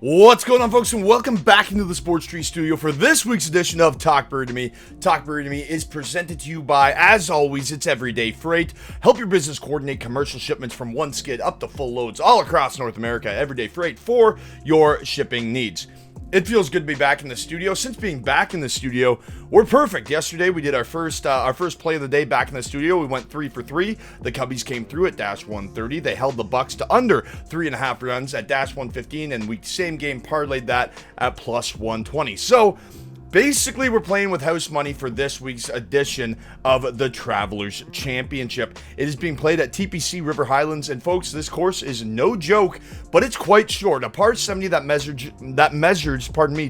What's going on, folks, and welcome back into the Sports Tree Studio for this week's edition of Talk Birdie to Me. Talk Birdie to Me is presented to you by, as always, it's Everyday Freight. Help your business coordinate commercial shipments from one skid up to full loads all across North America. Everyday Freight for your shipping needs. It feels good to be back in the studio. Since being back in the studio, we're perfect. Yesterday, we did our first play of the day back in the studio. We went 3 for 3. The Cubbies came through at -130. They held the Bucks to under 3.5 runs at -115, and we same game parlayed that at +120. So basically, we're playing with house money for this week's edition of the Travelers Championship. It is being played at TPC River Highlands, and folks, this course is no joke, but it's quite short. A par 70 that measures,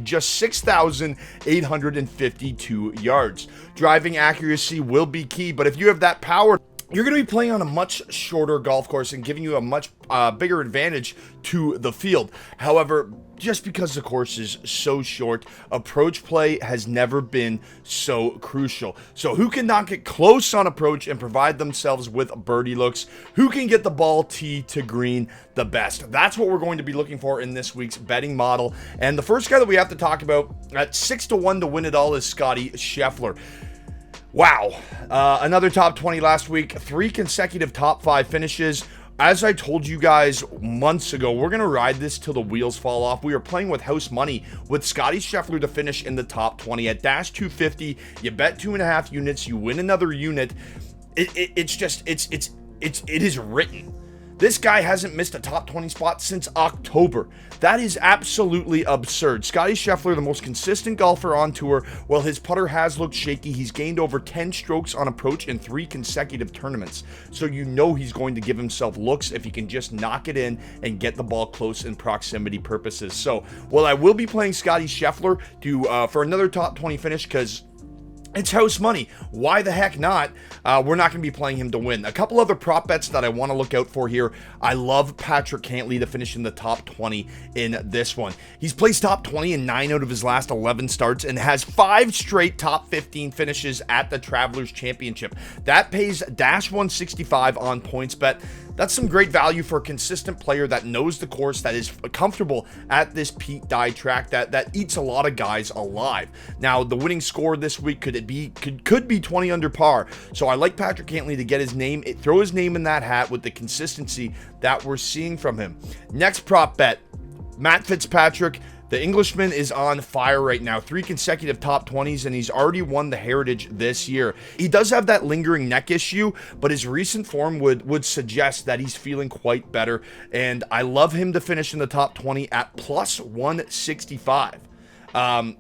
just 6,852 yards. Driving accuracy will be key, but if you have that power, you're going to be playing on a much shorter golf course and giving you a much bigger advantage to the field. However, just because the course is so short, approach play has never been so crucial. So who can not get close on approach and provide themselves with birdie looks? Who can get the ball tee to green the best? That's what we're going to be looking for in this week's betting model. And the first guy that we have to talk about at 6-1 to win it all is Scottie Scheffler. Wow, another top 20 last week, 3 consecutive top 5 finishes. As I told you guys months ago, we're going to ride this till the wheels fall off. We are playing with house money with Scottie Scheffler to finish in the top 20 at -250. You bet 2.5 units, you win another unit. It is written. This guy hasn't missed a top 20 spot since October. That is absolutely absurd. Scottie Scheffler, the most consistent golfer on tour. While his putter has looked shaky, he's gained over 10 strokes on approach in 3 consecutive tournaments. So you know he's going to give himself looks if he can just knock it in and get the ball close in proximity purposes. So while I will be playing Scottie Scheffler for another top 20 finish, because it's house money, why the heck not? We're not going to be playing him to win. A couple other prop bets that I want to look out for here. I love Patrick Cantlay to finish in the top 20 in this one. He's placed top 20 in 9 out of his last 11 starts and has 5 straight top 15 finishes at the Travelers Championship. That pays -165 on Pointsbet. That's some great value for a consistent player that knows the course, that is comfortable at this Pete Dye track, that eats a lot of guys alive. Now, the winning score this week could be 20 under par. So I like Patrick Cantlay to get throw his name in that hat with the consistency that we're seeing from him. Next prop bet, Matt Fitzpatrick. The Englishman is on fire right now. 3 consecutive top 20s, and he's already won the Heritage this year. He does have that lingering neck issue, but his recent form would suggest that he's feeling quite better, and I love him to finish in the top 20 at +165.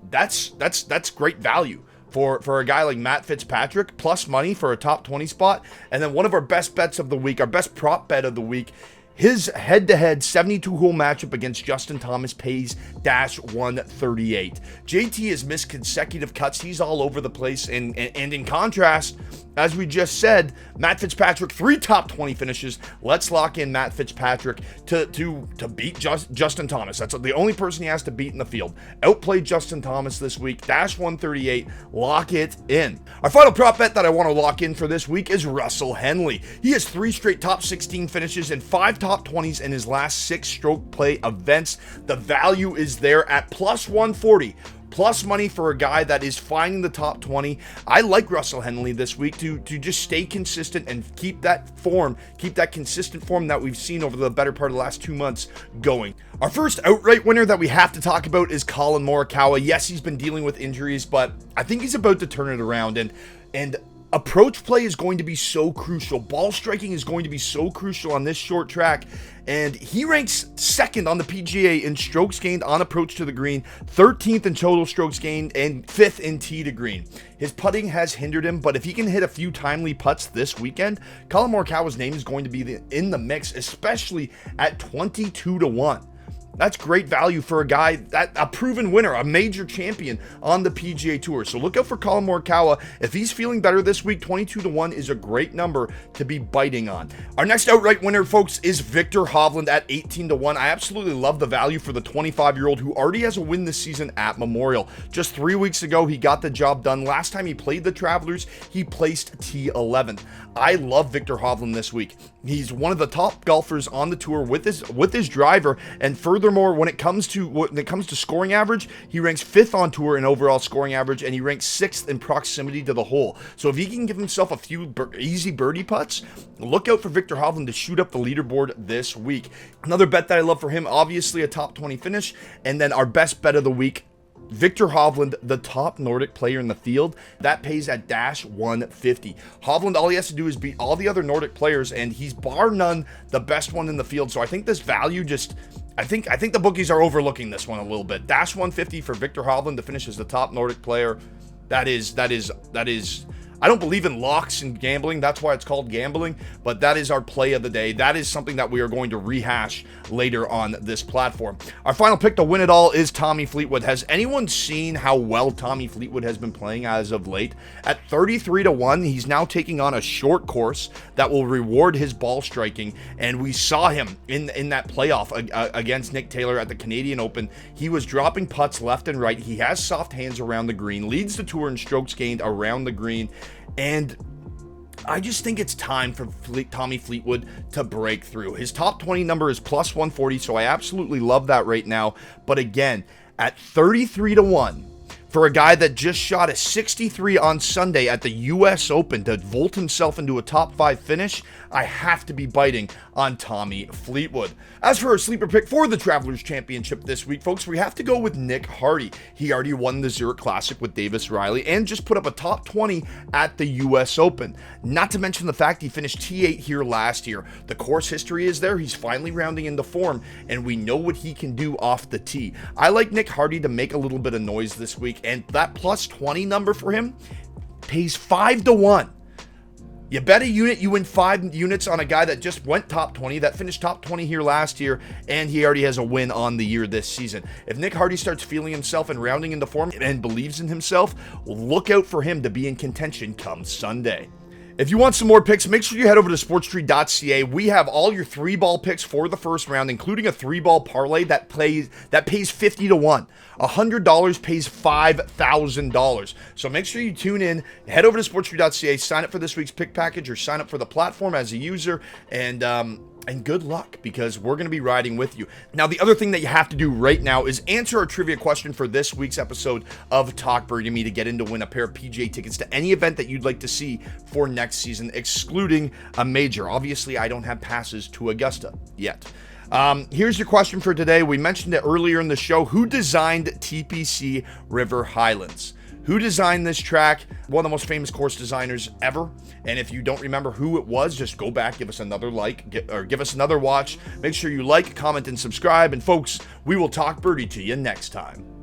That's great value for a guy like Matt Fitzpatrick, plus money for a top 20 spot. And then one of our best bets of the week, our best prop bet of the week, his head-to-head 72-hole matchup against Justin Thomas pays -138. JT has missed consecutive cuts. He's all over the place. And in contrast, as we just said, Matt Fitzpatrick, 3 top 20 finishes. Let's lock in Matt Fitzpatrick to beat Justin Thomas. That's the only person he has to beat in the field. Outplayed Justin Thomas this week, -138. Lock it in. Our final prop bet that I want to lock in for this week is Russell Henley. He has 3 straight top 16 finishes and 5 top 20s in his last 6 stroke play events. The value is there at +140. Plus money for a guy that is finding the top 20. I like Russell Henley this week to just stay consistent and keep that consistent form that we've seen over the better part of the last 2 months going. Our first outright winner that we have to talk about is Collin Morikawa. Yes, he's been dealing with injuries, but I think he's about to turn it around, and approach play is going to be so crucial. Ball striking is going to be so crucial on this short track. And he ranks 2nd on the PGA in strokes gained on approach to the green, 13th in total strokes gained, and 5th in tee to green. His putting has hindered him, but if he can hit a few timely putts this weekend, Collin Morikawa's name is going to be in the mix, especially at 22-1. That's great value for a guy, a proven winner, a major champion on the PGA Tour. So look out for Collin Morikawa. If he's feeling better this week, 22-1 is a great number to be biting on. Our next outright winner, folks, is Viktor Hovland at 18-1. I absolutely love the value for the 25-year-old who already has a win this season at Memorial. Just 3 weeks ago, he got the job done. Last time he played the Travelers, he placed T11th. I love Viktor Hovland this week. He's one of the top golfers on the tour with his driver, and further Furthermore, when it comes to scoring average, he ranks 5th on tour in overall scoring average, and he ranks 6th in proximity to the hole. So if he can give himself a few easy birdie putts, look out for Viktor Hovland to shoot up the leaderboard this week. Another bet that I love for him, obviously a top 20 finish, and then our best bet of the week, Viktor Hovland, the top Nordic player in the field, that pays at dash 150. Hovland, all he has to do is beat all the other Nordic players, and he's bar none the best one in the field. So I think this value I think the bookies are overlooking this one a little bit. Dash 150 for Viktor Hovland to finish as the top Nordic player. That is. I don't believe in locks and gambling. That's why it's called gambling. But that is our play of the day. That is something that we are going to rehash later on this platform. Our final pick to win it all is Tommy Fleetwood. Has anyone seen how well Tommy Fleetwood has been playing as of late? At 33-1, he's now taking on a short course that will reward his ball striking. And we saw him in that playoff against Nick Taylor at the Canadian Open. He was dropping putts left and right. He has soft hands around the green, leads the tour in strokes gained around the green. And I just think it's time for Tommy Fleetwood to break through. His top 20 number is plus 140, so I absolutely love that right now. But again, at 33-1, for a guy that just shot a 63 on Sunday at the U.S. Open to vault himself into a top 5 finish, I have to be biting on Tommy Fleetwood. As for our sleeper pick for the Travelers Championship this week, folks, we have to go with Nick Hardy. He already won the Zurich Classic with Davis Riley and just put up a top 20 at the U.S. Open. Not to mention the fact he finished T8 here last year. The course history is there. He's finally rounding into form, and we know what he can do off the tee. I like Nick Hardy to make a little bit of noise this week, and that plus 20 number for him pays 5-1. You bet a unit, you win 5 units on a guy that just went top 20, that finished top 20 here last year, and he already has a win on the year this season. If Nick Hardy starts feeling himself and rounding into form and believes in himself, look out for him to be in contention come Sunday. If you want some more picks, make sure you head over to sportstree.ca. We have all your 3-ball picks for the first round, including a 3-ball parlay that pays 50-1. $100 pays $5,000. So make sure you tune in, head over to sportstree.ca, sign up for this week's pick package, or sign up for the platform as a user, and good luck, because we're going to be riding with you. Now, the other thing that you have to do right now is answer our trivia question for this week's episode of Talk Birdie Me to get in to win a pair of PGA tickets to any event that you'd like to see for next season, excluding a major. Obviously, I don't have passes to Augusta yet. Here's your question for today. We mentioned it earlier in the show. Who designed TPC River Highlands? Who designed this track? One of the most famous course designers ever. And if you don't remember who it was, just go back, give us another give us another watch. Make sure you like, comment, and subscribe. And folks, we will talk birdie to you next time.